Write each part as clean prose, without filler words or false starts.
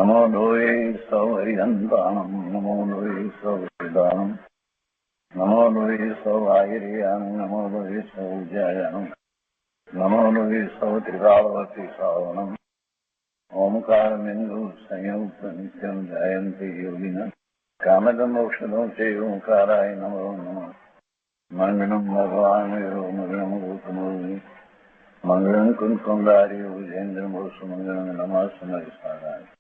નમો લોહે સૌહરિહંતાણમ નમો લોહે સૌહરિદાનમ નમો લોહે સૌઆયર્યાણમ નમો લોહે સૌજયાણમ નમો લોહે સૌત્રિકાળવતી શ્રાવણમ ઓમકારમિંદુ સંયુક્ત નિત્યમ જયંતિ યોગિના કામદમ મોક્ષદો છે ઓંકારાય નમો નમઃ મંગલમ ભગવાન મંગલમ ગૌતમોર્મિ મંગલમ કુંકુંદારી વિજેન્દ્રમોષ મંગલમ નમઃ સમરિસારાય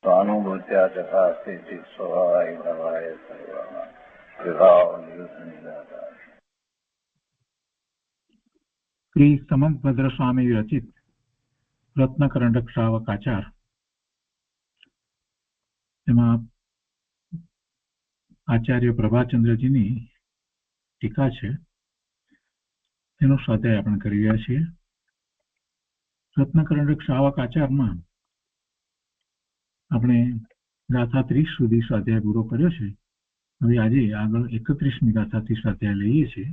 સ્વાનુભૂત્યા ચકાસ્તે ચિત સ્વભાવાય ભવાય સર્વમાં વિભાવ નિરુદ્ધ નિરાકાર. શ્રી સમંતભદ્ર સ્વામી રચિત રત્નકરંડક શ્રાવકાચાર, એમાં આચાર્ય પ્રભાચંદ્રજીની ટીકા છે, એનો સ્વાધ્યાય આપણે કરી રહ્યા છીએ. રત્નકરંડક શ્રાવકાચારમાં આપણે ગાથા 30 સુધી સ્વાધ્યાય પૂરો કર્યો છે. હવે આજે આગળ 31મી ગાથાથી સ્વાધ્યાય લઈએ છીએ.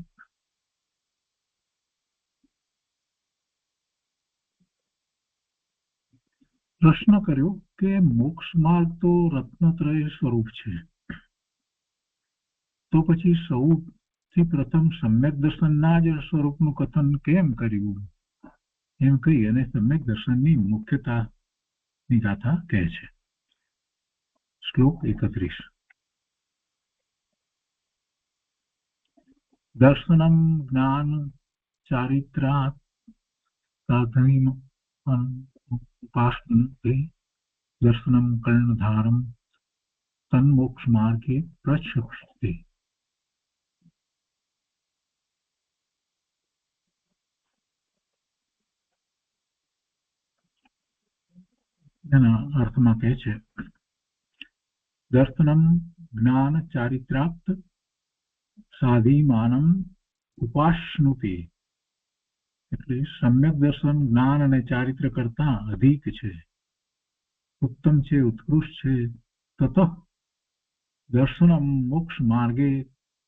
પ્રશ્ન કર્યો કે મોક્ષ માર્ગ તો રત્નત્રય સ્વરૂપ છે, તો પછી સૌથી પ્રથમ સમ્યક દર્શનના જ સ્વરૂપનું કથન કેમ કર્યું? એમ કહી અને સમ્યક દર્શનની મુખ્યતાની ગાથા કહે છે. શ્લોક 31. દર્શનમ જ્ઞાન ચારિત્રાત સાધનીમ ઉપાસનતે દર્શનમ કર્ણધારમ તન્મોક્ષ માર્ગે પ્રચક્ષતે. એના અર્થમાં કહે છે, દર્શનમ જ્ઞાન ચારિત્રાપ્ત સાધિમાનમ ઉપાસનુતે, એટલે સમ્યક દર્શન જ્ઞાન અને ચારિત્ર કરતા અધિક છે, ઉત્તમ છે, ઉત્કૃષ્ટ છે. તત દર્શનમ મોક્ષ માર્ગે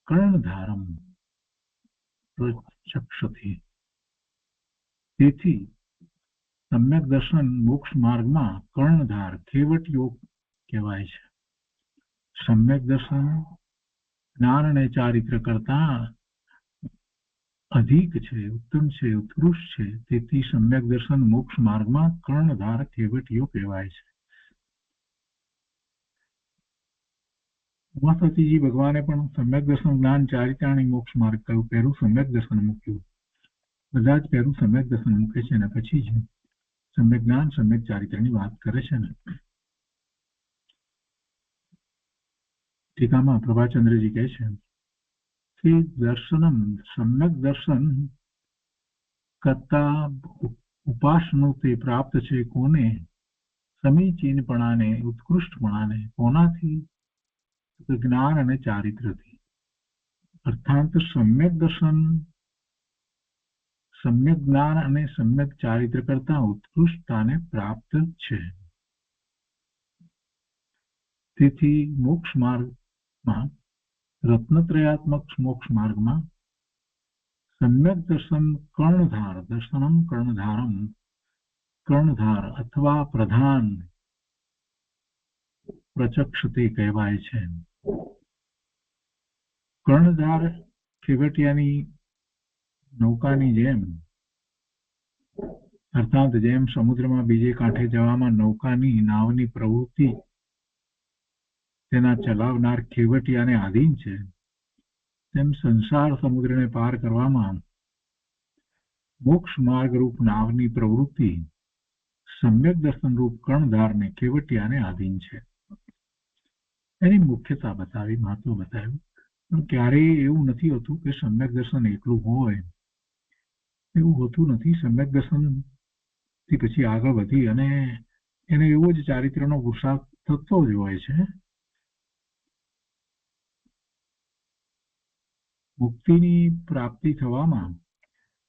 કર્ણધારમ પ્રચક્ષતે, તેથી સમ્યક દર્શન મોક્ષ માર્ગમાં કર્ણધાર ખેવટીઓ કહેવાય છે. સમ્યક દર્શન જ્ઞાન અને ચારિત્ર કરતા અધિક છે, ઉત્તમ છે, ઉત્કૃષ્ટ છે, તેથી સમ્યક દર્શન મોક્ષ માર્ગમાં કર્ણધાર ખેવટીઓ કહેવાય છે. ઉમાસતીજી ભગવાને પણ સમ્યક દર્શન જ્ઞાન ચારિત્ર અને મોક્ષ માર્ગ કહ્યું. પહેલું સમ્યક દર્શન મૂક્યું. બધા જ પહેલું સમ્યક દર્શન મૂકે છે અને પછી જ સમ્યક જ્ઞાન સમ્યક ચારિત્રની વાત કરે છે ને. ટીકામાં પ્રભાચંદ્રજી કહે છે કે દર્શનમ સમ્યક દર્શન કરતા ઉપાસનું તે પ્રાપ્ત છે કોને? સમીચીનપણાને, ઉત્કૃષ્ટપણાને. કોનાથી? જ્ઞાન અને ચારિત્રથી. અર્થાત સમ્યક દર્શન સમ્યક જ્ઞાન અને સમ્યક ચારિત્ર કરતા ઉત્કૃષ્ટતાને પ્રાપ્ત છે. તેથી મોક્ષ માર્ગમાં, રત્નત્રયાત્મક મોક્ષ માર્ગમાં સમ્યક દર્શન કર્ણધાર, દર્શનમ કર્ણધારમ, કર્ણધાર અથવા પ્રધાન પ્રચક્ષતે કહેવાય છે. કર્ણધાર ખેવટિયાની નૌકાની જેમ, અર્થાત જેમ સમુદ્રમાં બીજે કાંઠે જવામાં નૌકાની નાવની પ્રવૃત્તિ તેના ચલાવનાર ખેવટિયાને આધીન છે, તેમ સંસાર સમુદ્રને પાર કરવામાં મોક્ષ માર્ગ રૂપ નાવની પ્રવૃત્તિ સમ્યક દર્શન રૂપ કર્ણધારને ખેવટિયાને આધીન છે. એની મુખ્યતા બતાવી, મહત્વ બતાવ્યું. પણ ક્યારેય એવું નથી હોતું કે સમ્યક દર્શન એકલું હોય, એવું હોતું નથી. સમ્યક દર્શન થી પછી આગળ વધી અને એને એવો જ ચારિત્રનો પુરુષાર્થ થતો જ હોય છે. મુક્તિની પ્રાપ્તિ થવામાં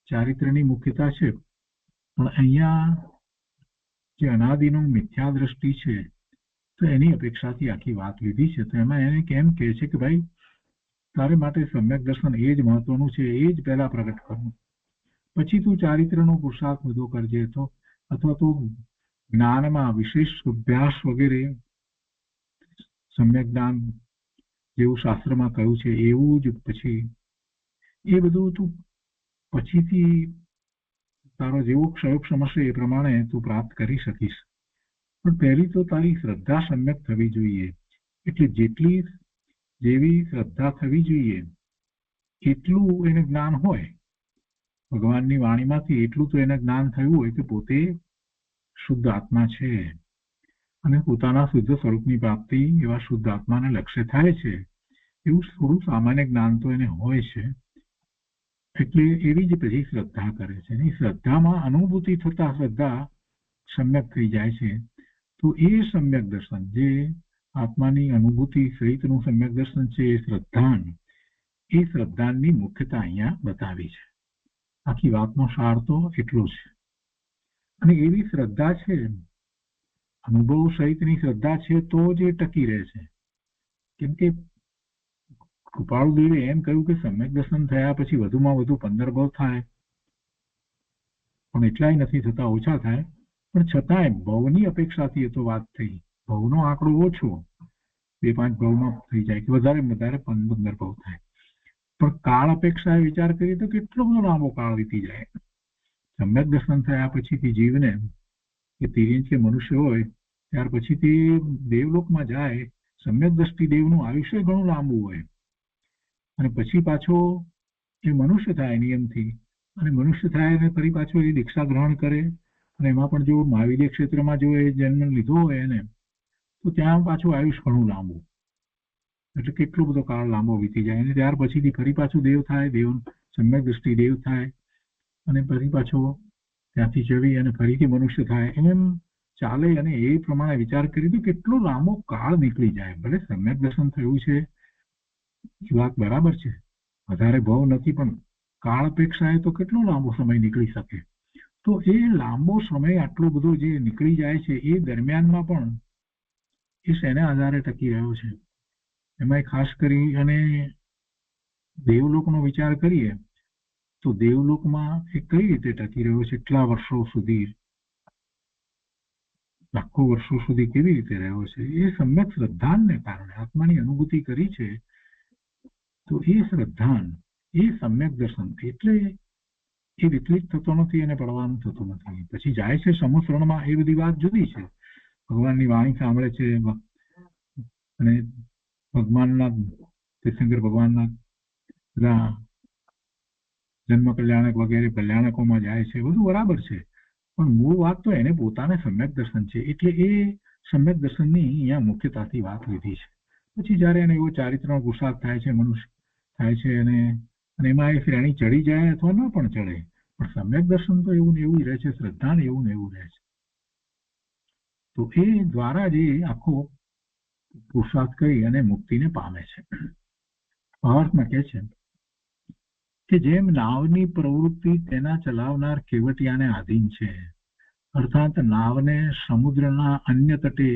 ચારિત્રની મુખ્યતા છે, પણ અહીંયા જે અનાદિનું મિથ્યા દ્રષ્ટિ છે, તો એની અપેક્ષાથી આખી વાત લીધી છે. તો એમાં એને કેમ કહે છે કે ભાઈ તારે માટે સમ્યક દર્શન એ જ મહત્વનું છે, એ જ પહેલા પ્રગટ કરવું, પછી તું ચારિત્રનો પુરુષાર્થ બધો કરજે, તો અથવા તો જ્ઞાનમાં વિશેષ અભ્યાસ વગેરે સમ્યક જ્ઞાન જેવું શાસ્ત્રમાં કહ્યું છે એવું જ પછી એ બધું તું પછીથી તારો જેવો ક્ષયોક્ષમ હશે એ પ્રમાણે તું પ્રાપ્ત કરી શકીશ. પણ પહેલી તો તારી શ્રદ્ધા સમ્યક થવી જોઈએ. એટલે જેવી શ્રદ્ધા થવી જોઈએ એટલું એને જ્ઞાન હોય, ભગવાનની વાણીમાંથી એટલું તો એને જ્ઞાન થયું હોય કે પોતે શુદ્ધ આત્મા છે અને પોતાના શુદ્ધ સ્વરૂપની પ્રાપ્તિ એવા શુદ્ધ આત્માને લક્ષ્ય થાય છે એવું થોડું સામાન્ય જ્ઞાન તો એને હોય છે. એટલે એવી જ પછી શ્રદ્ધા કરે છે. એની શ્રદ્ધામાં અનુભૂતિ થતા શ્રદ્ધા સમ્યક થઈ જાય છે. તો એ સમ્યક દર્શન જે આત્માની અનુભૂતિ સહિતનું સમ્યક દર્શન છે એ શ્રદ્ધાની મુખ્યતા અહીંયા બતાવી છે. આખી વાતનો સાર તો એટલો છે. અને એવી શ્રદ્ધા છે, અનુભવ સહિતની શ્રદ્ધા છે તો જ એ ટકી રહે છે. કેમ કે કૃપાળુદેવે એમ કહ્યું કે સમ્યક દર્શન થયા પછી વધુમાં વધુ 15 ભાવ થાય, પણ એટલાય નથી થતા, ઓછા થાય. પણ છતાંય ભવની અપેક્ષાથી એ તો વાત થઈ. ભવનો આંકડો ઓછો 2-5 ભાવમાં થઈ જાય કે વધારે 15 ભાવ થાય. પણ કાળ અપેક્ષાએ વિચાર કરીએ તો કેટલો બધો લાંબો કાળ વીતી જાય. સમ્યક દર્શન થયા પછીથી જીવને કે તિર્યંચ કે મનુષ્ય હોય ત્યાર પછી તે દેવલોકમાં જાય. સમ્યક દ્રષ્ટિ દેવનું આયુષ્ય ઘણું લાંબુ હોય અને પછી પાછો એ મનુષ્ય થાય નિયમથી, અને મનુષ્ય થાય અને ફરી પાછો એ દીક્ષા ગ્રહણ કરે. અને એમાં પણ જો મહાવિદ્ય ક્ષેત્રમાં જો એ જન્મ લીધો હોય એને તો ત્યાં પાછું આયુષ ઘણું લાંબુ, એટલે કેટલો બધો કાળ લાંબો વીતી જાય. અને ત્યાર પછીથી ફરી પાછું દેવ થાય, સમ્યક દ્રષ્ટિ દેવ થાય અને ફરી પાછો ત્યાંથી ચડી અને ફરીથી મનુષ્ય થાય. એમ ચાલે. અને એ પ્રમાણે વિચાર કરી તો કેટલો લાંબો કાળ નીકળી જાય. ભલે સમ્યક દર્શન થયું છે એ વાત બરાબર છે, વધારે ભાવ નથી, પણ કાળ અપેક્ષાએ તો કેટલો લાંબો સમય નીકળી શકે. તો એ લાંબો સમય આટલો બધો જે નીકળી જાય છે એ દરમિયાનમાં પણ એ શેના આધારે ટકી રહ્યો છે. એમાં ખાસ કરી અને દેવલોકનો વિચાર કરીએ તો દેવલોકમાં એ કઈ રીતે ટકી રહ્યો છે, એટલા વર્ષો સુધી, લાખો વર્ષો સુધી કેવી રીતે રહ્યો છે? એ સમ્યક શ્રદ્ધાને કારણે આત્માની અનુભૂતિ કરી છે. તો એ શ્રદ્ધાન, એ સમ્યક દર્શન, એટલે એ વિચલિત થતો નથી અને પડવાનું થતું નથી. પછી જાય છે સમુસરણમાં, એ બધી વાત જુદી છે. ભગવાનની વાણી સાંભળે છે અને ભગવાનના તીર્થંકર ભગવાનના બધા જન્મ કલ્યાણક વગેરે કલ્યાણકોમાં જાય છે, બધું બરાબર છે. પણ મૂળ વાત તો એને પોતાને સમ્યક દર્શન છે. એટલે એ સમ્યક દર્શનની અહીંયા મુખ્યતાથી વાત લીધી છે. પછી જયારે એને એવો ચારિત્રનો પુરુષાર્થ થાય છે, મનુષ્ય થાય છે અને એમાં એ શ્રેણી ચડી જાય અથવા ન પણ ચડે, પણ સમ્યક દર્શન તો એવું ને એવું રહે છે, શ્રદ્ધા ને એવું રહે છે. તો એ દ્વારા જ આખો પુરુષાર્થ કરી અને મુક્તિને પામે છે. ભાવાર્થમાં કહે છે કે જેમ નાવની પ્રવૃત્તિ તેના ચલાવનાર ખેવટિયાને આધીન છે, અર્થાત નાવને સમુદ્રના અન્ય તટે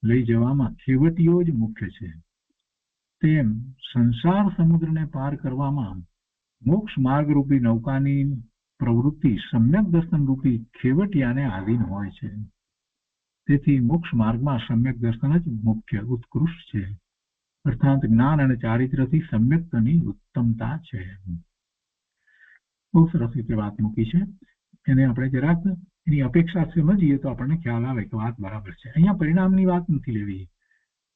લઈ જવામાં ખેવટીઓ જ મુખ્ય છે, તેમ સંસાર સમુદ્રને પાર કરવામાં મોક્ષ માર્ગ રૂપી નૌકાની પ્રવૃત્તિ સમ્યક દર્શન રૂપી ખેવટિયાને આધીન હોય છે. તેથી મોક્ષ માર્ગમાં સમ્યક દર્શન જ મુખ્ય ઉત્કૃષ્ટ છે, અર્થાત જ્ઞાન અને ચારિત્રથી સમ્યકતાની ઉત્તમતા છે. બહુ સરસ રીતે વાત મૂકી છે. એને આપણે જરાક એની અપેક્ષા સમજીએ તો આપણને ખ્યાલ આવે કે વાત બરાબર છે. અહીંયા પરિણામની વાત નથી લેવી.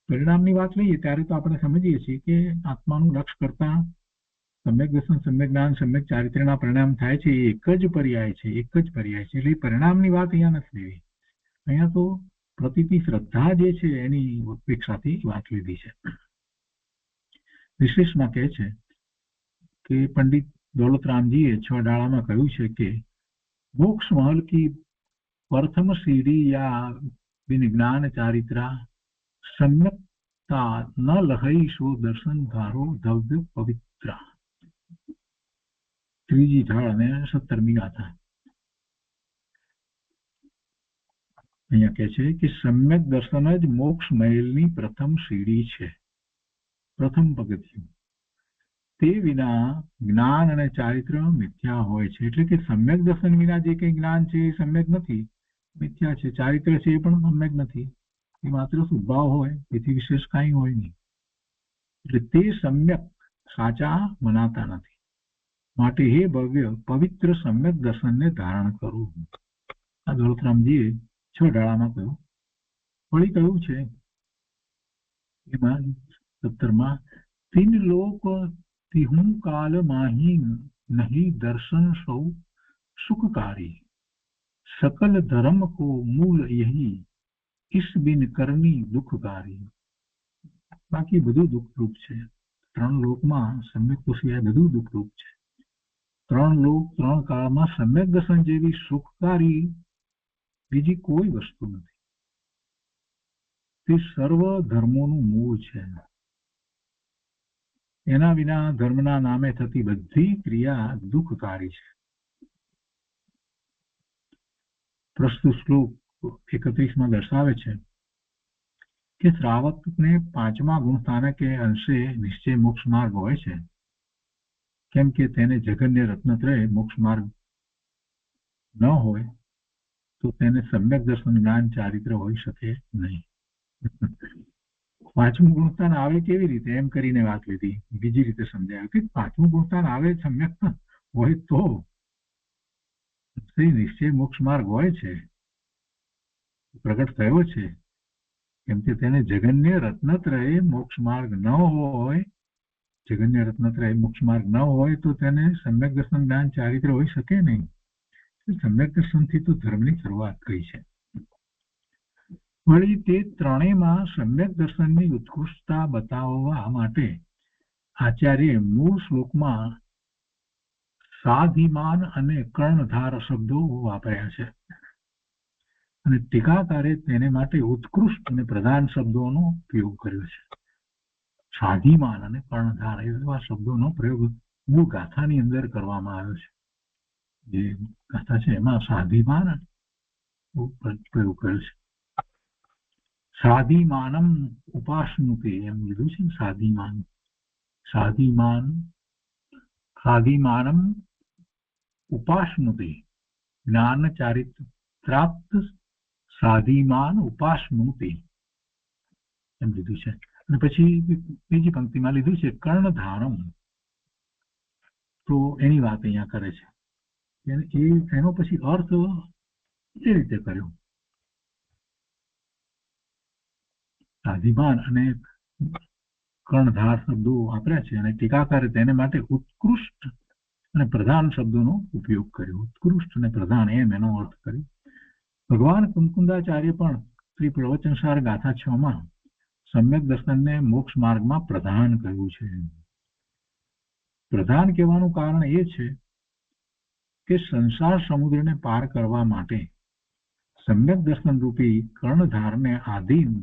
પરિણામની વાત લઈએ ત્યારે તો આપણે સમજીએ છીએ કે આત્માનું લક્ષ્ય કરતા સમ્યક દર્શન, સમ્યક જ્ઞાન, સમ્યક ચારિત્રના પરિણામ થાય છે. એ એક જ પર્યાય છે. એટલે પરિણામની વાત અહીંયા નથી લેવી. અહીંયા તો પ્રતીતિ શ્રદ્ધા જે છે એની અપેક્ષાથી વાત લીધી છે. વિશેષમાં કહે છે કે પંડિત દौलतरामजीએ 6 डाला કહ્યું છે કે मोक्ष महल की प्रथम सीढ़ी या विज्ञान चारित्रा सम्यकता न लहई सो दर्शन धारो धव्य पवित्र. ત્રીજી ઢાળ અને 17મી ગાથા. અહીંયા કહે છે કે સમ્યક દર્શન જ મોક્ષ મહેલની પ્રથમ સીડી છે, પ્રથમ પગથિયું. તે વિના જ્ઞાન અને ચારિત્ર મિથ્યા હોય છે. એટલે કે સમ્યક દર્શન વિના જે કંઈ જ્ઞાન છે એ સમ્યક નથી, મિથ્યા છે. ચારિત્ર છે એ પણ સમ્યક નથી, એ માત્ર સ્વભાવ હોય, તેથી વિશેષ કાંઈ હોય નહીં. એટલે તે સમ્યક સાચા મનાતા નથી. માટે હે ભવ્ય પવિત્ર સમ્યક દર્શનને ધારણ કરવું. આ દોલતરામજીએ 6 ડાળામાં કહ્યું. વળી કહ્યું છે એમાં 17માં, તીન લોક તિહું કાલ માહી નહીં દર્શન સૌ સુખકારી, सकल धर्म को मूल यही इस बिन करनी दुखकारी. બાકી બધું દુઃખરૂપ છે. 3 લોકમાં સમ્યક તો સિવાય બધું દુઃખરૂપ છે. 3 લોક 3 કાળમાં સમ્યક દર્શન જેવી સુખકારી બીજી કોઈ વસ્તુ નથી. તે સર્વ ધર્મોનું મૂળ છે. એના વિના ધર્મના નામે થતી બધી ક્રિયા દુઃખકારી છે. પ્રસ્તુત શ્લોક 31માં દર્શાવે છે કે શ્રાવકને 5મા ગુણસ્થાનકે અંશે નિશ્ચય મોક્ષ માર્ગ હોય છે, કેમ કે તેને જગન્ય રત્નત્રય મોક્ષ માર્ગ ન હોય તો તેને સમ્યક દર્શન જ્ઞાન ચારિત્ર હોઈ શકે નહીં. 5મું ગુણસ્થાન આવે કેવી રીતે એમ કરીને વાત લીધી. બીજી રીતે સમજાયું કે 5મું ગુણસ્થાન આવે સમ્યક હોય તો નિશ્ચય મોક્ષ માર્ગ હોય છે, પ્રગટ થયો છે. કેમ કે તેને જગન્ય રત્નત્રય મોક્ષ માર્ગ ન હોય, જગન્ય રત્નત્રય મોક્ષ માર્ગ ન હોય તો તેને સમ્યક દર્શન જ્ઞાન ચારિત્ર હોઈ શકે નહીં. સમ્યક દર્શનથી તો ધર્મની શરૂઆત થઈ છે. વળી તે ત્રણેયમાં સમ્યક દર્શનની ઉત્કૃષ્ટતા બતાવવા માટે આચાર્ય મૂળ શ્લોકમાં સાધિમાન અને કર્ણધાર શબ્દો વાપર્યા છે, અને ટીકાકારે તેને માટે ઉત્કૃષ્ટ અને પ્રધાન શબ્દોનો ઉપયોગ કર્યો છે. સાધિમાન અને કર્ણધાર એવા શબ્દોનો પ્રયોગ મૂળ ગાથાની અંદર કરવામાં આવ્યો છે. જે ગાથા છે એમાં સાધિમાન પ્રયોગ કર્યો છે. સાધિમાનમ ઉપાસનુતે એમ લીધું છે. સાધિમાનમ ઉપાસનુતે જ્ઞાન ચારિત્રાપ્ત સાધિમાન ઉપાસનુતે એમ લીધું છે. અને પછી બીજી પંક્તિમાં લીધું છે કર્ણધારમ. તો એની વાત અહીંયા કરે છે. એનો પછી અર્થ એ રીતે કર્યો. સાધિમાન અને કર્ણધાર શબ્દો વાપર્યા છે, અને ટીકાકારે તેને માટે ઉત્કૃષ્ટ અને પ્રધાન શબ્દોનો ઉપયોગ કર્યો. ઉત્કૃષ્ટ અને પ્રધાન એમ એનો અર્થ કર્યો. ભગવાન કુમકુંદાચાર્ય પણ શ્રી પ્રવચનસાર ગાથા 6માં સમ્યક દર્શનને મોક્ષ માર્ગમાં પ્રધાન કહ્યું છે. પ્રધાન કહેવાનું કારણ એ છે કે સંસાર સમુદ્રને પાર કરવા માટે સમ્યક દર્શન રૂપી કર્ણધારને આધીન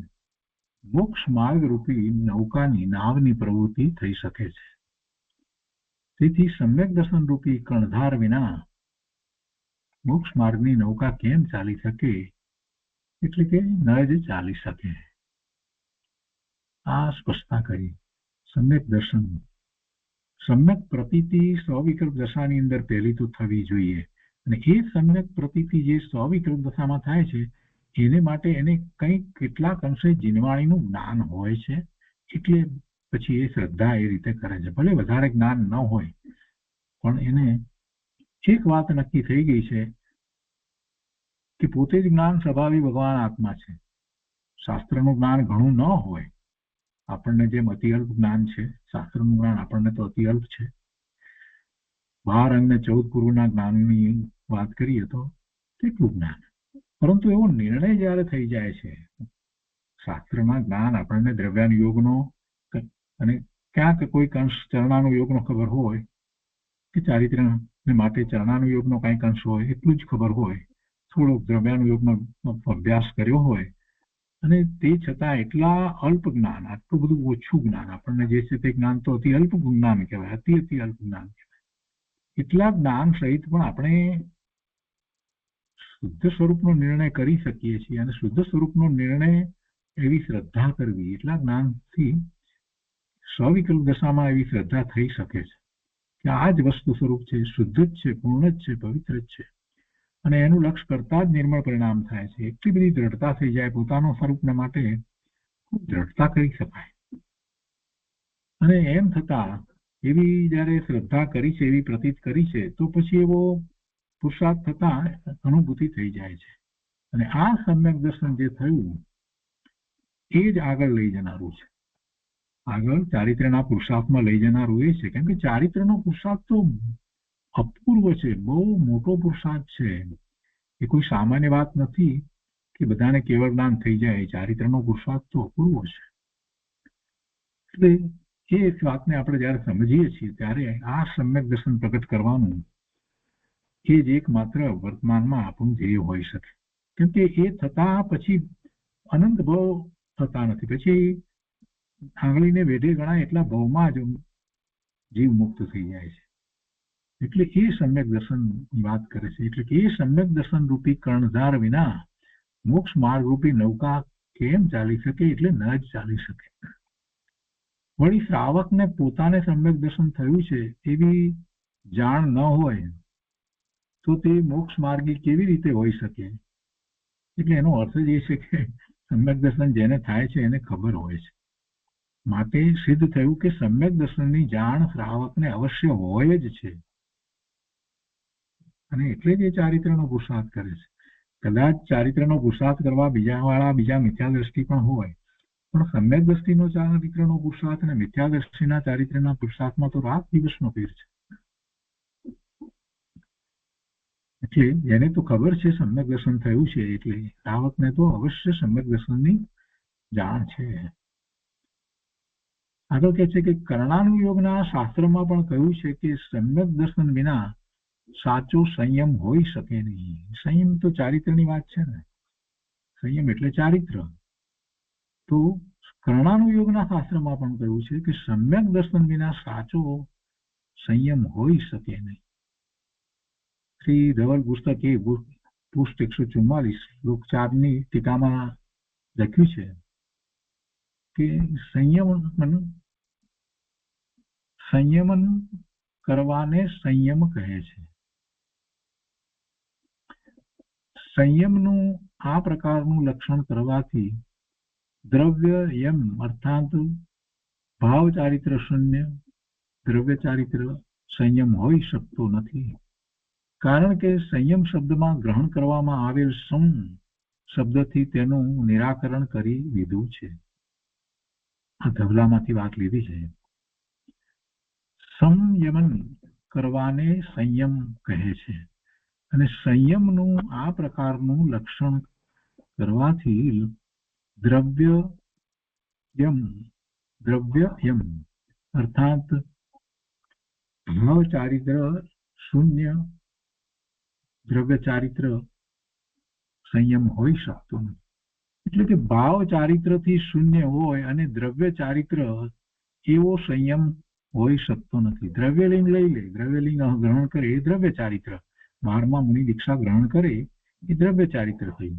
મોક્ષ માર્ગ રૂપી નૌકાની નાવની પ્રવૃત્તિ થઈ શકે છે. તેથી સમ્યક દર્શન રૂપી કર્ણધાર વિના મોક્ષ માર્ગની નૌકા કેમ ચાલી શકે, એટલે કે ન જ ચાલી શકે. આ સ્પષ્ટતા કરી. સમ્યક દર્શન, સમ્યક પ્રતીતિ સ્વવિકલ્પ દશાની અંદર પહેલી તો થવી જોઈએ, અને એ સમ્યક પ્રતીતિ જે સ્વવિકલ્પ દશામાં થાય છે એને માટે એને કંઈક કેટલાક અંશે જીનવાણીનું જ્ઞાન હોય છે, એટલે પછી એ શ્રદ્ધા એ રીતે કરે છે. ભલે વધારે જ્ઞાન ન હોય પણ એને એક વાત નક્કી થઈ ગઈ છે કે પોતે જ જ્ઞાન સ્વભાવી ભગવાન આત્મા છે. શાસ્ત્રનું જ્ઞાન ઘણું ન હોય, આપણને જેમ અતિ અલ્પ જ્ઞાન છે, શાસ્ત્રનું જ્ઞાન આપણને તો અતિ અલ્પ છે. 12 અંગ ને 14 પૂર્વના જ્ઞાનની વાત કરીએ તો કેટલું જ્ઞાન, પરંતુ એવો નિર્ણય જ્યારે થઈ જાય છે, શાસ્ત્રના જ્ઞાન આપણને દ્રવ્યાનુયોગનો અને ક્યાંક કોઈક અંશ ચરણાનુયોગનો ખબર હોય કે ચારિત્રને માટે ચરણાનુયોગનો કંઈક અંશ હોય એટલું જ ખબર હોય, થોડોક દ્રવ્યાનુયોગનો અભ્યાસ કર્યો હોય, અને તે છતાં એટલા અલ્પ જ્ઞાન, આટલું બધું ઓછું જ્ઞાન આપણને જે છે તે જ્ઞાન તો અતિ અલ્પ જ્ઞાન કહેવાય, અતિ અલ્પ જ્ઞાન કહેવાય. એટલા જ્ઞાન સહિત પણ આપણે શુદ્ધ સ્વરૂપનો નિર્ણય કરી શકીએ છીએ, અને શુદ્ધ સ્વરૂપનો નિર્ણય એવી શ્રદ્ધા કરવી, એટલા જ્ઞાનથી સ્વવિકલ્પ દશામાં એવી શ્રદ્ધા થઈ શકે છે કે આ જ વસ્તુ સ્વરૂપ છે, શુદ્ધ જ છે, પૂર્ણ જ છે, પવિત્ર જ છે. અને એનું લક્ષ્ય કરતા જ નિર્મળ પરિણામ થાય છે. એટલી બધી દ્રઢતા થઈ જાય પોતાના સ્વરૂપને માટે ખૂબ દ્રઢતા કરી શકાય. અને એમ થતા એવી જયારે શ્રદ્ધા કરી છે, એવી પ્રતીત કરી છે, તો પછી એવો પુરુષાર્થ થતા અનુભૂતિ થઈ જાય છે. અને આ સમ્યક દર્શન જે થયું એ જ આગળ લઈ જનારું છે. આગળ ચારિત્ર્યના પુરુષાર્થમાં લઈ જનારું એ છે. કેમ કે ચારિત્ર્યનો પુરુષાર્થ તો અપૂર્વ છે, બહુ મોટો પુરુષાર્થ છે. એ કોઈ સામાન્ય વાત નથી કે બધાને કેવળ જ્ઞાન થઈ જાય. ચારિત્ર્યનો પુરુષાર્થ તો અપૂર્વ છે. એટલે એ એક વાતને આપણે જયારે સમજીએ છીએ ત્યારે આ સમ્યક દર્શન પ્રગટ કરવાનું એ જ એકમાત્ર વર્તમાનમાં આપણું ધ્યેય હોઈ શકે. કેમ કે એ થતા પછી અનંત ભાવ થતા નથી. પછી આંગળીને વેઢે ગણાય એટલા ભાવમાં જ જીવ મુક્ત થઈ જાય છે. એટલે એ સમ્યક દર્શનની વાત કરે છે. એટલે કે એ સમ્યક દર્શન રૂપી કર્ણધાર વિના મોક્ષ માર્ગ રૂપી નૌકા કેમ ચાલી શકે? એટલે ન જ ચાલી શકે. વળી શ્રાવકને પોતાને સમ્યક દર્શન થયું છે એવી જાણ ન હોય તો તે મોક્ષ માર્ગી કેવી રીતે હોઈ શકે? એટલે એનો અર્થ જ એ છે કે સમ્યક દર્શન જેને થાય છે એને ખબર હોય છે. માટે સિદ્ધ થયું કે સમ્યક દર્શનની જાણ શ્રાવકને અવશ્ય હોય જ છે. અને એટલે જ એ ચારિત્રનો પુરુષાર્થ કરે છે. કદાચ ચારિત્રનો પુરુષાર્થ કરવા બીજા મિથ્યા દ્રષ્ટિ પણ હોય, પણ સમ્યક દ્રષ્ટિનો ચારિત્રનો પુરુષાર્થ અને મિથ્યા દ્રષ્ટિના ચારિત્રના પુરુષાર્થમાં તો રાત દિવસનો ફેર છે. એટલે જેને તો ખબર છે સમ્યક દર્શન થયું છે, એટલે શ્રાવકને તો અવશ્ય સમ્યક દર્શનની જાણ છે. આગળ કહે છે કે કર્ણાનુયોગના શાસ્ત્રમાં પણ કહ્યું છે કે સમ્યક દર્શન વિના સાચો સંયમ હોઈ શકે નહીં. સંયમ તો ચારિત્રની વાત છે ને, સંયમ એટલે ચારિત્ર. તો કર્ણાનુયોગના શાસ્ત્રમાં પણ કહ્યું છે કે સમ્યક દર્શન વિના સાચો સંયમ હોઈ શકે નહીં. શ્રી ધવલ પુસ્તક એ પૃષ્ઠ 144 શ્લોક 4ની ટીકામાં લખ્યું છે કે સંયમન કરવાને સંયમ કહે છે. સંયમનું આ પ્રકારનું લક્ષણ કરવાથી દ્રવ્ય યમ અર્થાત ભાવ ચારિત્ર શૂન્ય દ્રવ્ય ચારિત્ર સંયમ હોઈ શકતો નથી. કારણ કે સંયમ શબ્દમાં ગ્રહણ કરવામાં આવેલ સમ શબ્દથી તેનું નિરાકરણ કરી દીધું છે. આ ધવલામાંથી વાત લીધી છે. સંયમન કરવાને સંયમ કહે છે. અને સંયમનું આ પ્રકારનું લક્ષણ કરવાથી દ્રવ્ય યમ અર્થાત ભાવ ચારિત્ર શૂન્ય દ્રવ્ય ચારિત્ર સંયમ હોઈ શકતો નથી. એટલે કે ભાવ ચારિત્રથી શૂન્ય હોય અને દ્રવ્ય ચારિત્ર એવો સંયમ હોઈ શકતો નથી. દ્રવ્યલિંગ લઈ લે, દ્રવ્યલિંગ ગ્રહણ કરે એ દ્રવ્ય ચારિત્ર, 12મા મુનિ દીક્ષા ગ્રહણ કરે એ દ્રવ્ય ચારિત્ર થયું.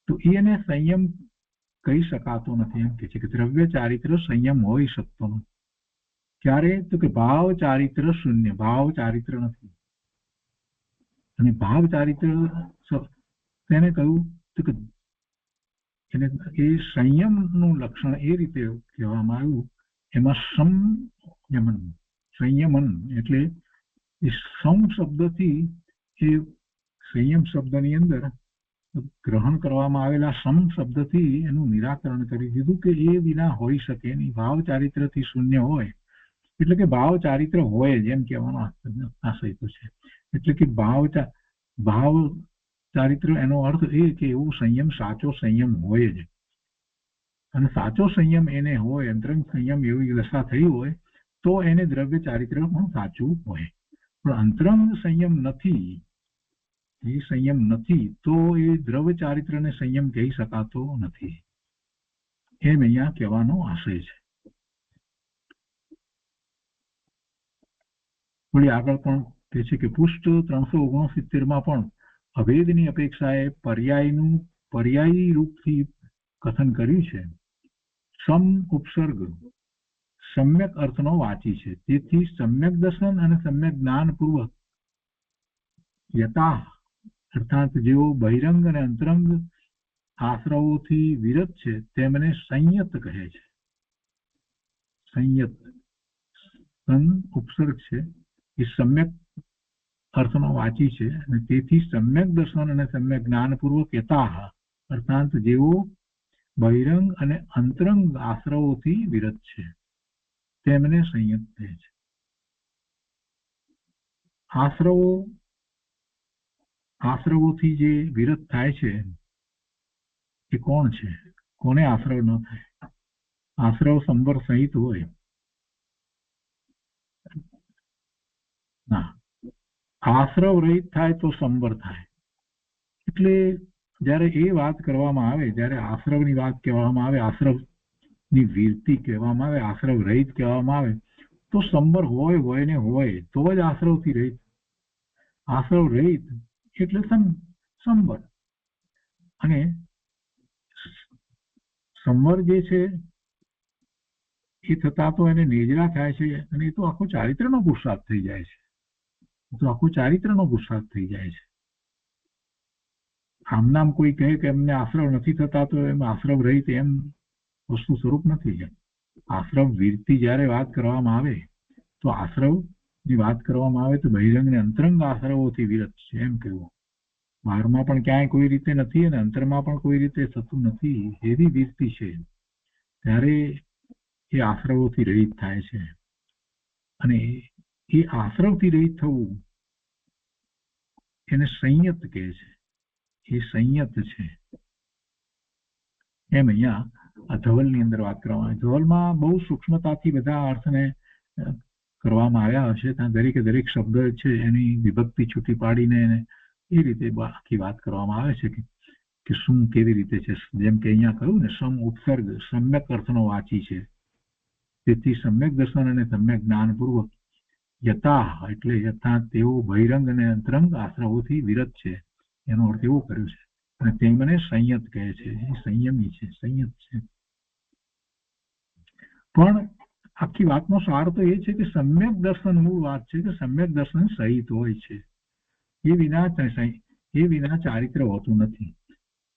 તો એને સંયમ કહી શકાતો નથી. એમ કે છે કે દ્રવ્ય ચારિત્ર સંયમ હોઈ શકતો નથી. ક્યારે? તો કે ભાવ ચારિત્ર શૂન્ય, ભાવ ચારિત્ર નથી. અને ભાવ ચારિત્ર તેને કહ્યું તો કે એને એ સંયમનું લક્ષણ એ રીતે કહેવામાં આવ્યું. એમાં સંયમન એટલે એ સમ શબ્દથી એ સંયમ શબ્દની અંદર ગ્રહણ કરવામાં આવેલા સમ શબ્દથી એનું નિરાકરણ કરી દીધું કે એ વિના હોઈ શકે નહીં. ભાવ ચારિત્રથી શૂન્ય હોય એટલે કે ભાવ ચારિત્ર હોય જ એમ કહેવાનો આશય તો છે. એટલે કે ભાવ ચારિત્ર એનો અર્થ એ કે એવું સંયમ સાચો સંયમ હોય જ. અને સાચો સંયમ એને હોય, અંતરંગ સંયમ એવી દશા થઈ હોય તો એને દ્રવ્ય ચારિત્ર પણ સાચું હોય. પણ અંતરંગ સંયમ નથી, એ સંયમ નથી તો એ દ્રવ્ય ચારિત્રને સંયમ કહી શકાતો નથી. એમ અહીંયા કહેવાનો આશય છે. વળી આગળ પણ કહે છે કે પૃષ્ઠ 369 પણ અભેદની અપેક્ષાએ પર્યાયી રૂપથી કથન કર્યું છે. સમ ઉપસર્ગ સમ્યક અર્થનો વાચી છે. તેથી સમ્યક દર્શન અને સમ્યક જ્ઞાન પૂર્વક યથા અર્થાત જેઓ બહિરંગ અને અંતરંગ આશ્રવોથી વિરત છે તેમને સંયત કહે છે. સંયત ઉપસર્ગ છે એ સમ્યક અર્થમાં વાંચી છે અને તેથી સમ્યક દર્શન અને સમ્યક જ્ઞાનપૂર્વક યથાહ અર્થાત જેઓ બહિરંગ અને અંતરંગ આશ્રવોથી વિરત છે તેમને સંયત કહે છે. આશ્રવોથી જે વિરત થાય છે એ કોણ છે? કોને આશ્રવ ન થાય? આશ્રવ સંવર સહિત હોય ના, આશ્રવ રહિત થાય તો સંવર થાય. એટલે જ્યારે એ વાત કરવામાં આવે, જ્યારે આશ્રવની વાત કહેવામાં આવે, આશ્રવની વીરતી કહેવામાં આવે, આશ્રવ રહિત કહેવામાં આવે તો સંવર હોય ને હોય તો જ આશ્રવથી રહિત. આશ્રવ રહિત એટલે સંવર. અને સંવર જે છે એ થતા તો એને નેજરા થાય છે અને એ તો આખો ચારિત્રનો પુરુષાર્થ થઈ જાય છે. આમ નામ કોઈ કહે કે એમને આશ્રવ નથી થતા તો એમ આશ્રવ રહિત એમ વસ્તુ સ્વરૂપ નથી. આશ્રવ વીરતી જ્યારે વાત કરવામાં આવે તો આશ્રવની વાત કરવામાં આવે તો બહિરંગ અને અંતરંગ આશ્રવોથી વિરત છે એમ કહેવું. બહારમાં પણ ક્યાંય કોઈ રીતે નથી અને અંતરમાં પણ કોઈ રીતે થતું નથી એવી વીરતી છે ત્યારે એ આશ્રવોથી રહિત થાય છે. અને એ આશ્રવથી રહિત થવું એને સંયત કહે છે. એ સંયત છે એમ અહીંયા આ ધવલની અંદર વાત કરવામાં આવે. ધવલમાં બહુ સૂક્ષ્મતાથી બધા અર્થને કરવામાં આવ્યા હશે. ત્યાં દરેકે દરેક શબ્દ છે એની વિભક્તિ છૂટી પાડીને એ રીતે આખી વાત કરવામાં આવે છે કે શું કેવી રીતે છે. જેમ કે અહીંયા કહ્યું ને સમ ઉપસર્ગ સમ્યક અર્થનો વાંચી છે. તેથી સમ્યક દર્શન અને સમ્યક જ્ઞાનપૂર્વક યથા એટલે યથા તેઓ બહિરંગ અને અંતરંગ આશ્રવોથી વિરત છે એનો અર્થ એવો કર્યો છે. અને તેમને સંયત કહે છે. એ સંયમી છે, સંયત છે. પણ આખી વાતનો સાર તો એ છે કે સમ્યક દર્શન મૂળ વાત છે કે સમ્યક દર્શન સહિત હોય છે. એ વિના ચારિત્ર હોતું નથી.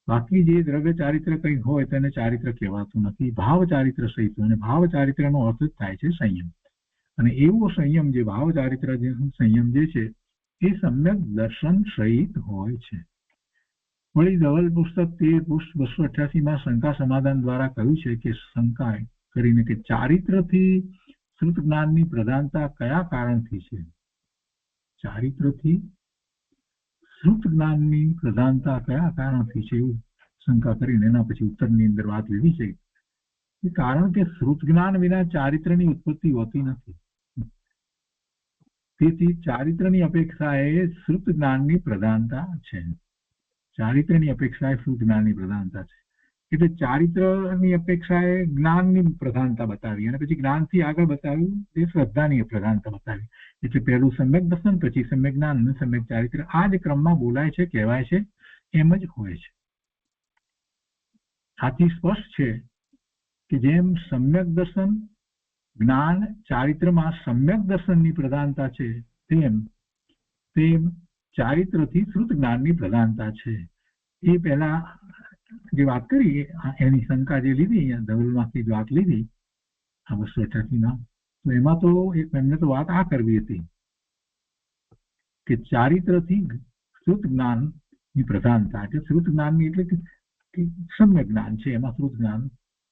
બાકી જે દ્રવ્ય ચારિત્ર કંઈક હોય તેને ચારિત્ર કહેવાતું નથી. ભાવ ચારિત્ર સહિત હોય અને ભાવ ચારિત્રનો અર્થ જ થાય છે સંયમ. અને એવો સંયમ જે ભાવ ચારિત્ર સંયમ જે છે એ સમ્યક દર્શન સહિત હોય છે. વળી ધવલ પુસ્તક 288 શંકા સમાધાન દ્વારા કહ્યું છે કે શંકા કરીને કે ચારિત્રથી શ્રુત જ્ઞાનની પ્રધાનતા કયા કારણથી છે? ચારિત્રથી શ્રુત જ્ઞાનની પ્રધાનતા કયા કારણથી છે એવું શંકા કરીને એના પછી ઉત્તરની અંદર વાત લીધી છે. કારણ કે શ્રુત જ્ઞાન વિના ચારિત્રની ઉત્પત્તિ હોતી નથી. તેથી ચારિત્રની અપેક્ષાએ શ્રુત જ્ઞાનની પ્રધાનતા છે. ચારિત્રની અપેક્ષાએ શ્રુત જ્ઞાનની પ્રધાનતા છે. એટલે ચારિત્રની અપેક્ષાએ જ્ઞાનની પ્રધાનતા બતાવી અને પછી જ્ઞાનથી આગળ બતાવ્યું તે શ્રદ્ધાની પ્રધાનતા બતાવી. એટલે પહેલું સમ્યક દર્શન, પછી સમ્યક જ્ઞાન અને સમ્યક ચારિત્ર. આ જ ક્રમમાં બોલાય છે, કહેવાય છે, એમ જ હોય છે. આથી સ્પષ્ટ છે કે જેમ સમ્યક દર્શન જ્ઞાન ચારિત્રમાં સમ્યક દર્શનની પ્રધાનતા છે તેમ ચારિત્રથી શ્રુત જ્ઞાનની પ્રધાનતા છે. એ પહેલા જે વાત કરી એની શંકા જે લીધી અહીંયા ધવલમાંથી વાત લીધી આ 288 તો એમાં તો એમને તો વાત આ કરવી હતી કે ચારિત્રથી શ્રુત જ્ઞાનની પ્રધાનતા. એટલે શ્રુત જ્ઞાનની એટલે કે સમ્યક જ્ઞાન છે એમાં શ્રુત જ્ઞાન.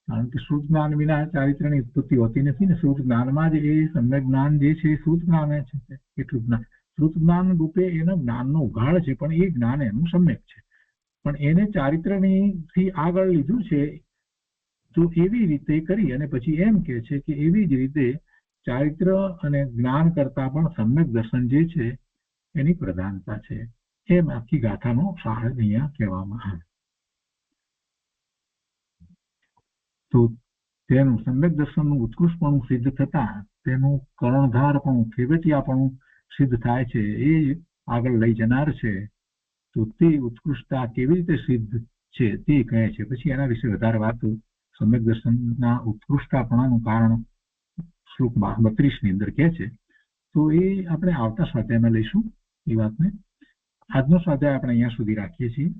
કારણ કે શ્રુત જ્ઞાન વિના ચારિત્રની ઉત્પત્તિ હોતી નથી ને શ્રુત જ્ઞાનમાં જ એ સમ્યક જ્ઞાન જે છે એ શ્રુત જ્ઞાન છે. એટલું જ્ઞાન શ્રુત જ્ઞાન રૂપે એનો જ્ઞાનનો ઉઘાડ છે પણ એ જ્ઞાન એનું સમ્યક છે. પણ એને ચારિત્રથી આગળ લીધું છે તો એવી રીતે કરી અને પછી એમ કે છે કે એવી જ રીતે ચારિત્ર અને જ્ઞાન કરતા પણ સમ્યક દર્શન જે છે એની પ્રધાનતા છે. એમ આખી ગાથાનો સાર અહીંયા કહેવામાં આવે. તો તેનું સમ્યક દર્શનનું ઉત્કૃષ્ટપણું સિદ્ધ થતા તેનું કર્ણધારપણું ખેવટિયાપણું સિદ્ધ થાય છે. એ આગળ લઈ જનાર છે. તો તે ઉત્કૃષ્ટતા કેવી રીતે સિદ્ધ છે તે કહે છે. પછી એના વિશે વધારે વાતો સમ્યક દર્શનના ઉત્કૃષ્ટપણાનું કારણ શ્લોક 32 ની અંદર કહે છે. તો એ આપણે આવતા સ્વાધ્યાયમાં લઈશું એ વાતને. આજનો સ્વાધ્યાય આપણે અહીંયા સુધી રાખીએ છીએ.